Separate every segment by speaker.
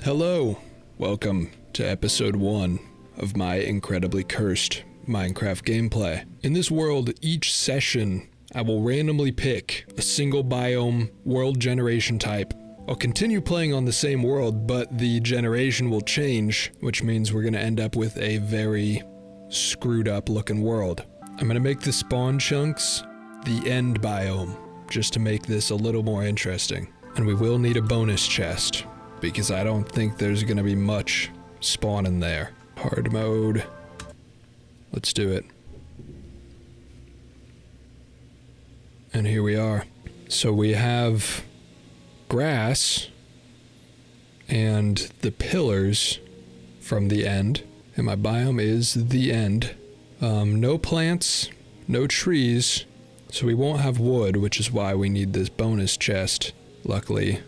Speaker 1: Hello, welcome to episode 1 of my incredibly cursed Minecraft gameplay. In this world, each session, I will randomly pick a single biome, world generation type. I'll continue playing on the same world, but the generation will change, which means we're going to end up with a very screwed up looking world. I'm going to make the spawn chunks the end biome, just to make this a little more interesting. And we will need a bonus chest, because I don't think there's gonna be much spawning there. Hard mode. Let's do it. And here we are. So we have grass and the pillars from the end. And my biome is the end. No plants, no trees, so we won't have wood, which is why we need this bonus chest. Luckily,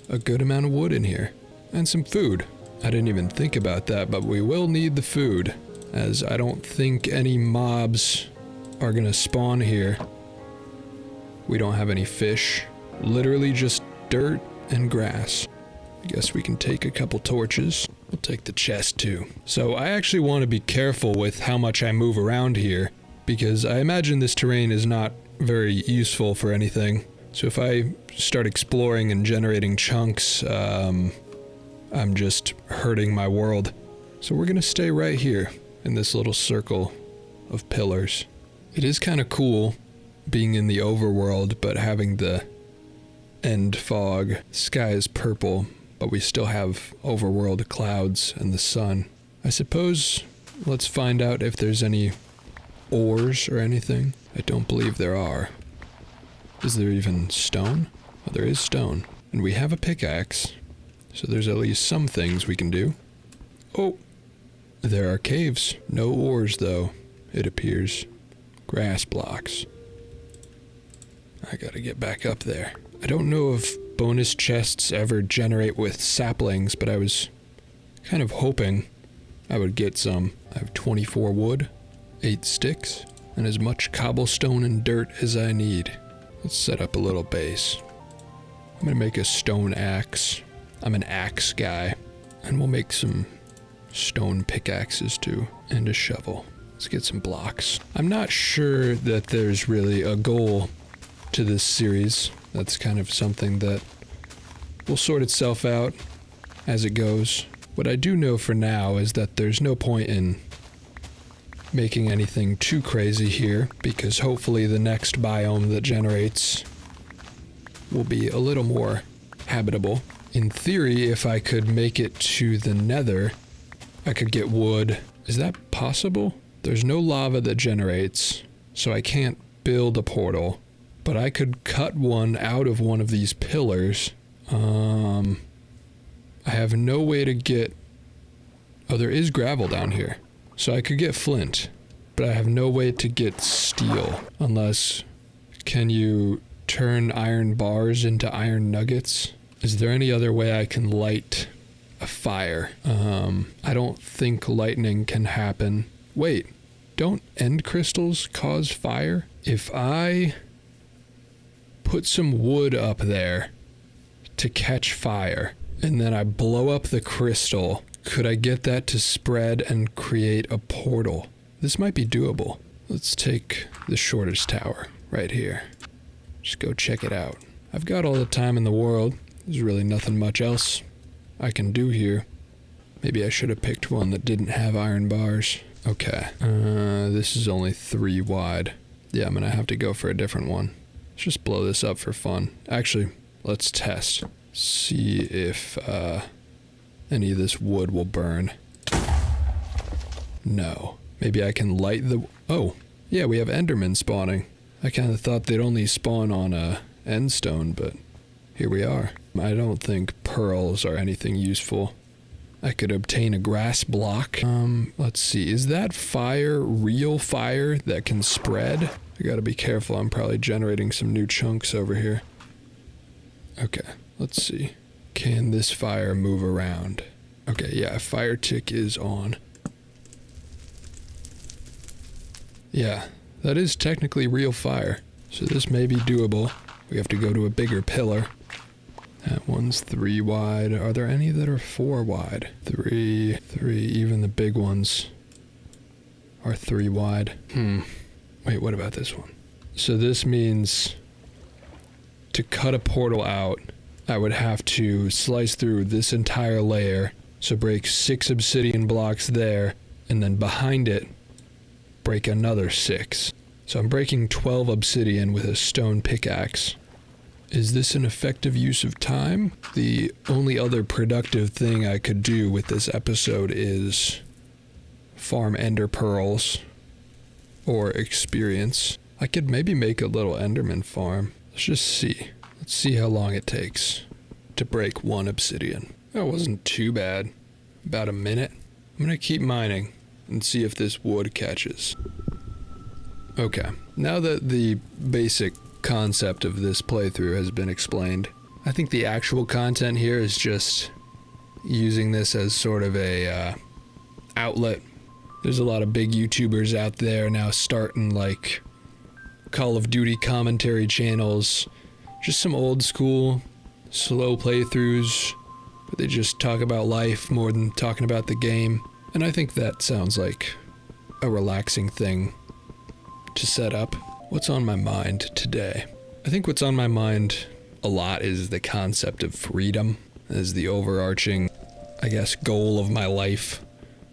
Speaker 1: a good amount of wood in here, and some food. I didn't even think about that, but we will need the food, as I don't think any mobs are gonna spawn here. We don't have any fish, literally just dirt and grass. I guess we can take a couple torches. We'll take the chest too. So I actually want to be careful with how much I move around here, because I imagine this terrain is not very useful for anything. So if I start exploring and generating chunks, I'm just hurting my world. So we're gonna stay right here in this little circle of pillars. It is kind of cool being in the overworld, but having the end fog. Sky is purple, but we still have overworld clouds and the sun. I suppose let's find out if there's any ores or anything. I don't believe there are. Is there even stone? Oh, there is stone. And we have a pickaxe, so there's at least some things we can do. Oh, there are caves. No ores, though, it appears. Grass blocks. I gotta get back up there. I don't know if bonus chests ever generate with saplings, but I was kind of hoping I would get some. I have 24 wood, 8 sticks, and as much cobblestone and dirt as I need. Let's set up a little base. I'm gonna make a stone axe. I'm an axe guy. And we'll make some stone pickaxes too, and a shovel. Let's get some blocks. I'm not sure that there's really a goal to this series. That's kind of something that will sort itself out as it goes. What I do know for now is that there's no point in making anything too crazy here, because hopefully the next biome that generates will be a little more habitable. In theory, if I could make it to the nether, I could get wood. Is that possible? There's no lava that generates, so I can't build a portal, but I could cut one out of one of these pillars. I have no way to get... Oh, there is gravel down here. So I could get flint, but I have no way to get steel, unless... Can you turn iron bars into iron nuggets? Is there any other way I can light a fire? I don't think lightning can happen. Wait, don't end crystals cause fire? If I put some wood up there to catch fire, and then I blow up the crystal, could I get that to spread and create a portal? This might be doable. Let's take the shortest tower right here. Just go check it out. I've got all the time in the world. There's really nothing much else I can do here. Maybe I should have picked one that didn't have iron bars. Okay, this is only 3 wide. Yeah, I'm gonna have to go for a different one. Let's just blow this up for fun. Actually, let's test. See if, any of this wood will burn. No. Maybe I can light the... Oh, yeah, we have endermen spawning. I kind of thought they'd only spawn on end stone, but here we are. I don't think pearls are anything useful. I could obtain a grass block. Let's see. Is that fire real fire that can spread? I gotta be careful. I'm probably generating some new chunks over here. Okay, let's see. Can this fire move around? Okay, yeah, fire tick is on. Yeah, that is technically real fire. So this may be doable. We have to go to a bigger pillar. That one's 3 wide. Are there any that are 4 wide? 3, even the big ones are 3 wide. Wait, what about this one? So this means to cut a portal out, I would have to slice through this entire layer, so break 6 obsidian blocks there, and then behind it, break another 6. So I'm breaking 12 obsidian with a stone pickaxe. Is this an effective use of time? The only other productive thing I could do with this episode is farm ender pearls or experience. I could maybe make a little enderman farm. Let's just see. Let's see how long it takes to break 1 obsidian. That wasn't too bad. About a minute. I'm gonna keep mining and see if this wood catches. Okay, now that the basic concept of this playthrough has been explained, I think the actual content here is just using this as sort of a outlet. There's a lot of big YouTubers out there now starting like Call of Duty commentary channels, just some old school, slow playthroughs, but they just talk about life more than talking about the game. And I think that sounds like a relaxing thing to set up. What's on my mind today? I think what's on my mind a lot is the concept of freedom as the overarching, I guess, goal of my life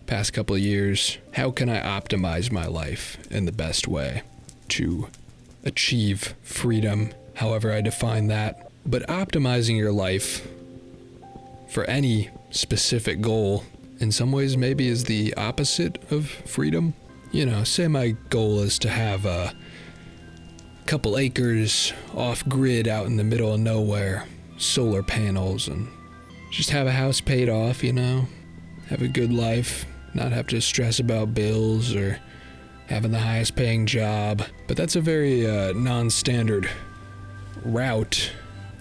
Speaker 1: past couple of years. How can I optimize my life in the best way to achieve freedom, however I define that? But optimizing your life for any specific goal in some ways maybe is the opposite of freedom. You know, say my goal is to have a couple acres off-grid out in the middle of nowhere, solar panels, and just have a house paid off, you know, have a good life, not have to stress about bills or having the highest paying job. But that's a very non-standard route,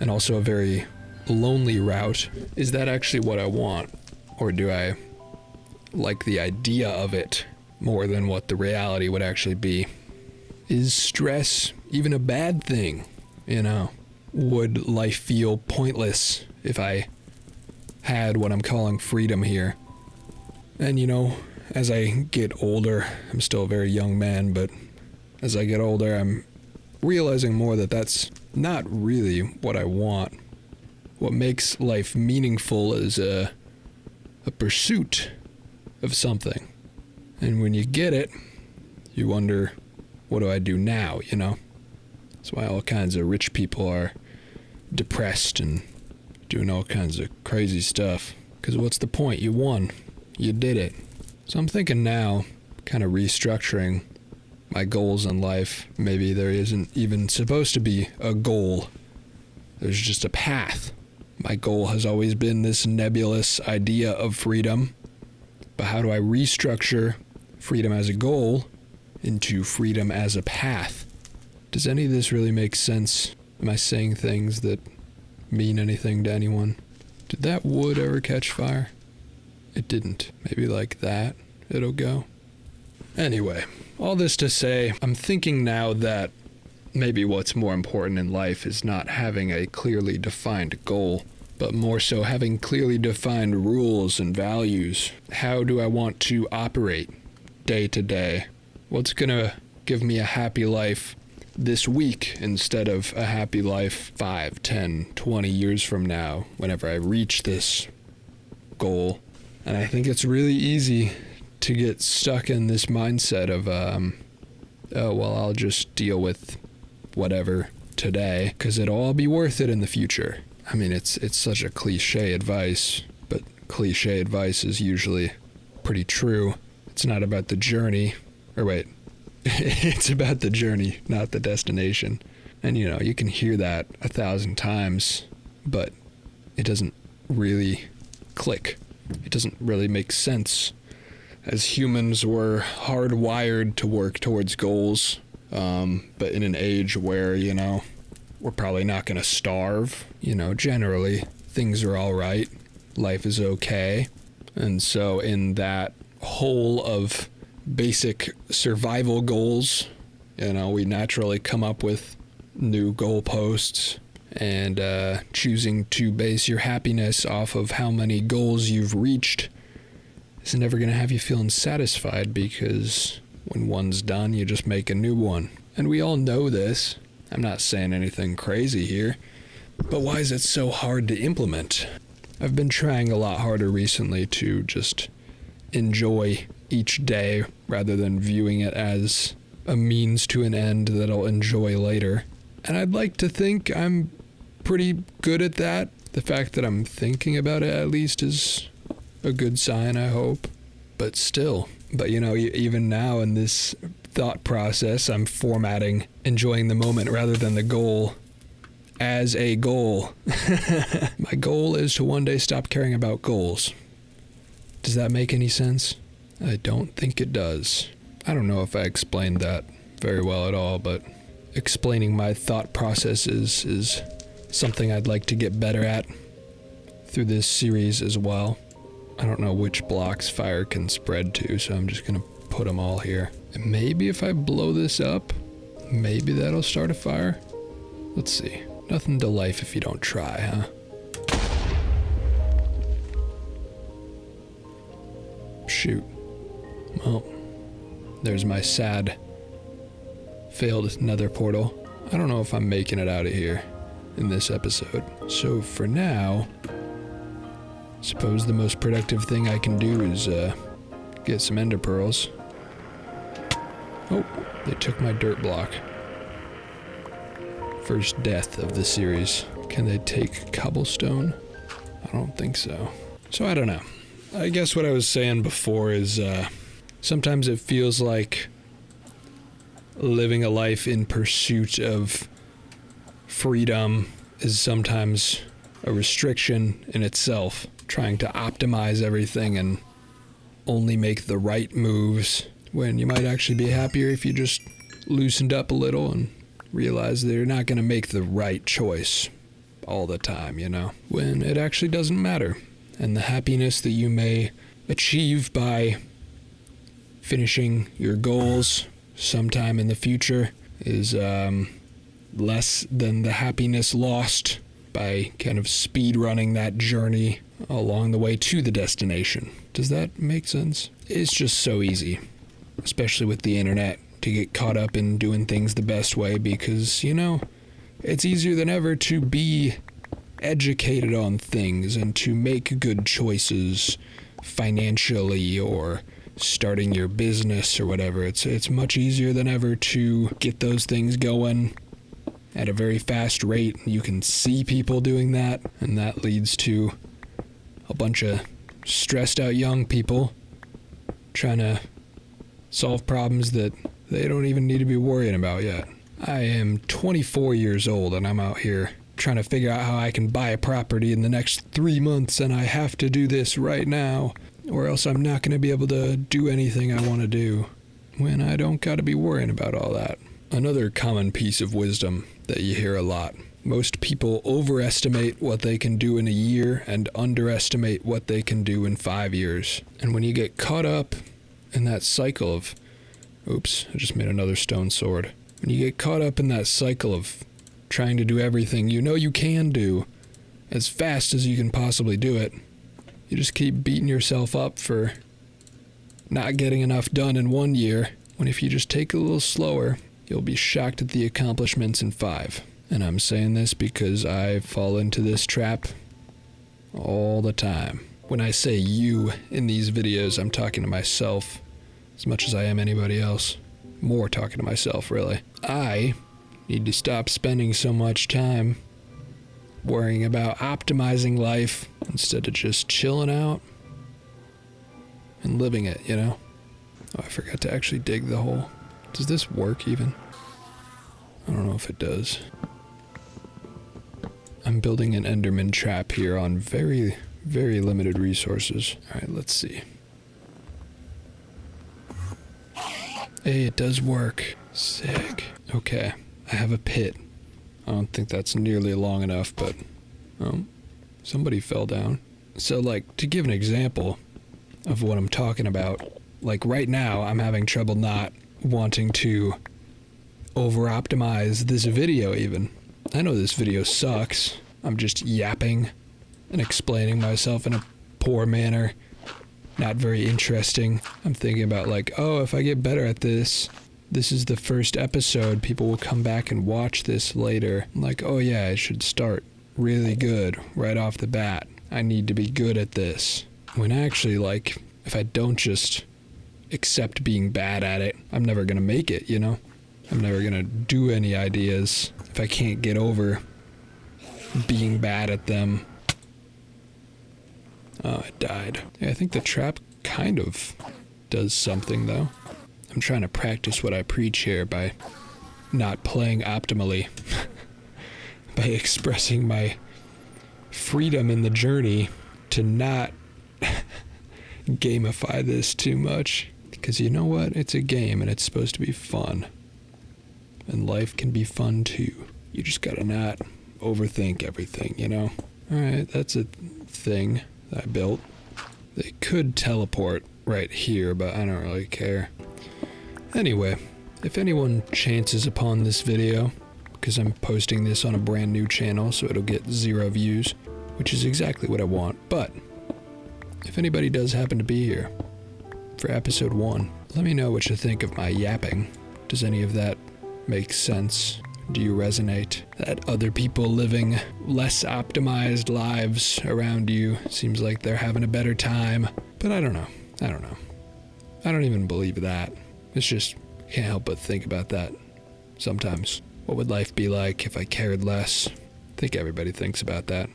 Speaker 1: and also a very lonely route. Is that actually what I want? Or do I like the idea of it more than what the reality would actually be? Is stress even a bad thing? You know, would life feel pointless if I had what I'm calling freedom here? And you know, as I get older, I'm still a very young man, but as I get older, I'm realizing more that that's not really what I want. What makes life meaningful is a pursuit of something. And when you get it, you wonder, what do I do now, you know? That's why all kinds of rich people are depressed and doing all kinds of crazy stuff. Because what's the point? You won. You did it. So I'm thinking now, kind of restructuring my goals in life. Maybe there isn't even supposed to be a goal. There's just a path. My goal has always been this nebulous idea of freedom. But how do I restructure freedom as a goal into freedom as a path? Does any of this really make sense? Am I saying things that mean anything to anyone? Did that wood ever catch fire? It didn't. Maybe like that, it'll go. Anyway, all this to say, I'm thinking now that maybe what's more important in life is not having a clearly defined goal, but more so having clearly defined rules and values. How do I want to operate day to day? What's gonna give me a happy life this week instead of a happy life 5, 10, 20 years from now whenever I reach this goal? And I think it's really easy to get stuck in this mindset of, oh, well, I'll just deal with whatever today because it'll all be worth it in the future. I mean, it's such a cliche advice, but cliche advice is usually pretty true. It's not about the journey, or wait, it's about the journey, not the destination. And you know, you can hear that 1,000 times, but it doesn't really click. It doesn't really make sense. As humans, we're hardwired to work towards goals, but in an age where, you know, we're probably not going to starve. You know, generally, things are all right. Life is okay. And so in that whole of basic survival goals, you know, we naturally come up with new goalposts and choosing to base your happiness off of how many goals you've reached is never going to have you feeling satisfied, because when one's done, you just make a new one. And we all know this. I'm not saying anything crazy here, but why is it so hard to implement? I've been trying a lot harder recently to just enjoy each day rather than viewing it as a means to an end that I'll enjoy later. And I'd like to think I'm pretty good at that. The fact that I'm thinking about it at least is a good sign, I hope. But still, even now in this thought process, I'm formatting enjoying the moment rather than the goal as a goal. My goal is to one day stop caring about goals. Does that make any sense? I don't think it does. I don't know if I explained that very well at all, but explaining my thought processes is something I'd like to get better at through this series as well. I don't know which blocks fire can spread to, so I'm just gonna put them all here. And maybe if I blow this up, maybe that'll start a fire. Let's see. Nothing to life if you don't try, huh? Shoot. Well, there's my sad failed nether portal. I don't know if I'm making it out of here in this episode. So for now, suppose the most productive thing I can do is get some ender pearls. Oh, they took my dirt block. First death of the series. Can they take cobblestone? I don't think so. So I don't know. I guess what I was saying before is sometimes it feels like living a life in pursuit of freedom is sometimes a restriction in itself. Trying to optimize everything and only make the right moves, when you might actually be happier if you just loosened up a little and realized that you're not going to make the right choice all the time, when it actually doesn't matter. And the happiness that you may achieve by finishing your goals sometime in the future is less than the happiness lost by kind of speed running that journey along the way to the destination. Does that make sense? It's just so easy, especially with the internet, to get caught up in doing things the best way because, it's easier than ever to be educated on things and to make good choices financially or starting your business or whatever. It's much easier than ever to get those things going at a very fast rate. You can see people doing that, and that leads to a bunch of stressed out young people trying to solve problems that they don't even need to be worrying about yet. I am 24 years old and I'm out here trying to figure out how I can buy a property in the next 3 months, and I have to do this right now or else I'm not going to be able to do anything I want to do, when I don't got to be worrying about all that. Another common piece of wisdom that you hear a lot. Most people overestimate what they can do in a year and underestimate what they can do in 5 years. And when you get caught up in that cycle of, oops, I just made another stone sword. When you get caught up in that cycle of trying to do everything you can do as fast as you can possibly do it, you just keep beating yourself up for not getting enough done in 1 year, when if you just take it a little slower, you'll be shocked at the accomplishments in 5. And I'm saying this because I fall into this trap all the time. When I say you in these videos, I'm talking to myself as much as I am anybody else. More talking to myself, really. I need to stop spending so much time worrying about optimizing life instead of just chilling out and living it, Oh, I forgot to actually dig the hole. Does this work even? I don't know if it does. I'm building an Enderman trap here on very, very limited resources. Alright, let's see. Hey, it does work. Sick. Okay, I have a pit. I don't think that's nearly long enough, but somebody fell down. So, to give an example of what I'm talking about, right now I'm having trouble not wanting to over-optimize this video even. I know this video sucks. I'm just yapping and explaining myself in a poor manner. Not very interesting. I'm thinking about like, oh, if I get better at this, this is the first episode. People will come back and watch this later. I'm like, oh yeah, I should start really good right off the bat. I need to be good at this. When actually, like, if I don't just accept being bad at it, I'm never gonna make it, you know? I'm never gonna do any ideas if I can't get over being bad at them. Oh, I died. Yeah, I think the trap kind of does something, though. I'm trying to practice what I preach here by not playing optimally. By expressing my freedom in the journey to not gamify this too much. Because you know what? It's a game and it's supposed to be fun. And life can be fun too. You just gotta not overthink everything, you know? Alright, that's a thing that I built. They could teleport right here, but I don't really care. Anyway, if anyone chances upon this video, because I'm posting this on a brand new channel, so it'll get 0 views, which is exactly what I want, but if anybody does happen to be here for episode 1, let me know what you think of my yapping. Does any of that make sense? Do you resonate? That other people living less optimized lives around you seems like they're having a better time, but I don't know. I don't even believe that. It's just, can't help but think about that sometimes. What would life be like if I cared less? I think everybody thinks about that.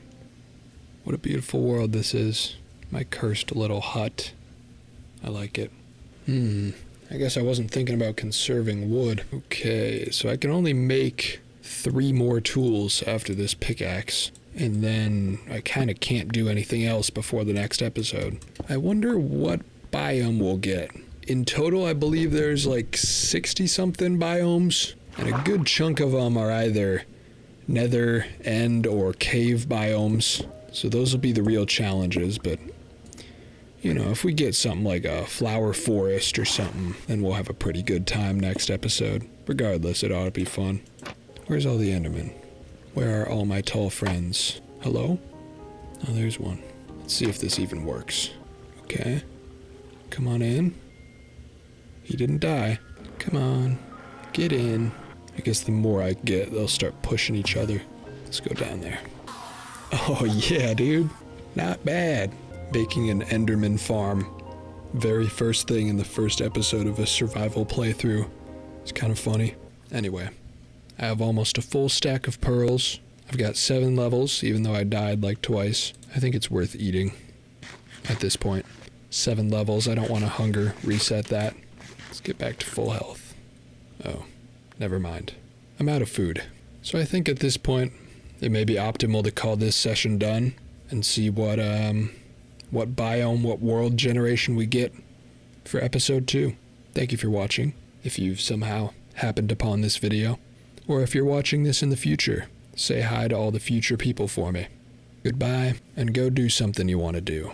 Speaker 1: What a beautiful world this is. My cursed little hut. I like it. I guess I wasn't thinking about conserving wood. Okay, so I can only make 3 more tools after this pickaxe. And then I kind of can't do anything else before the next episode. I wonder what biome we'll get. In total, I believe there's like 60-something biomes. And a good chunk of them are either nether, end, or cave biomes. So those will be the real challenges, but you know, if we get something like a flower forest or something, then we'll have a pretty good time next episode. Regardless, it ought to be fun. Where's all the Endermen? Where are all my tall friends? Hello? Oh, there's one. Let's see if this even works. Okay. Come on in. He didn't die. Come on. Get in. I guess the more I get, they'll start pushing each other. Let's go down there. Oh yeah, dude. Not bad. Making an Enderman farm. Very first thing in the first episode of a survival playthrough. It's kind of funny. Anyway, I have almost a full stack of pearls. I've got 7 levels, even though I died like twice. I think it's worth eating at this point. 7 levels, I don't want to hunger reset that. Let's get back to full health. Oh, never mind. I'm out of food. So I think at this point, it may be optimal to call this session done and see what biome, what world generation we get for episode 2. Thank you for watching, if you've somehow happened upon this video, or if you're watching this in the future, say hi to all the future people for me. Goodbye, and go do something you want to do.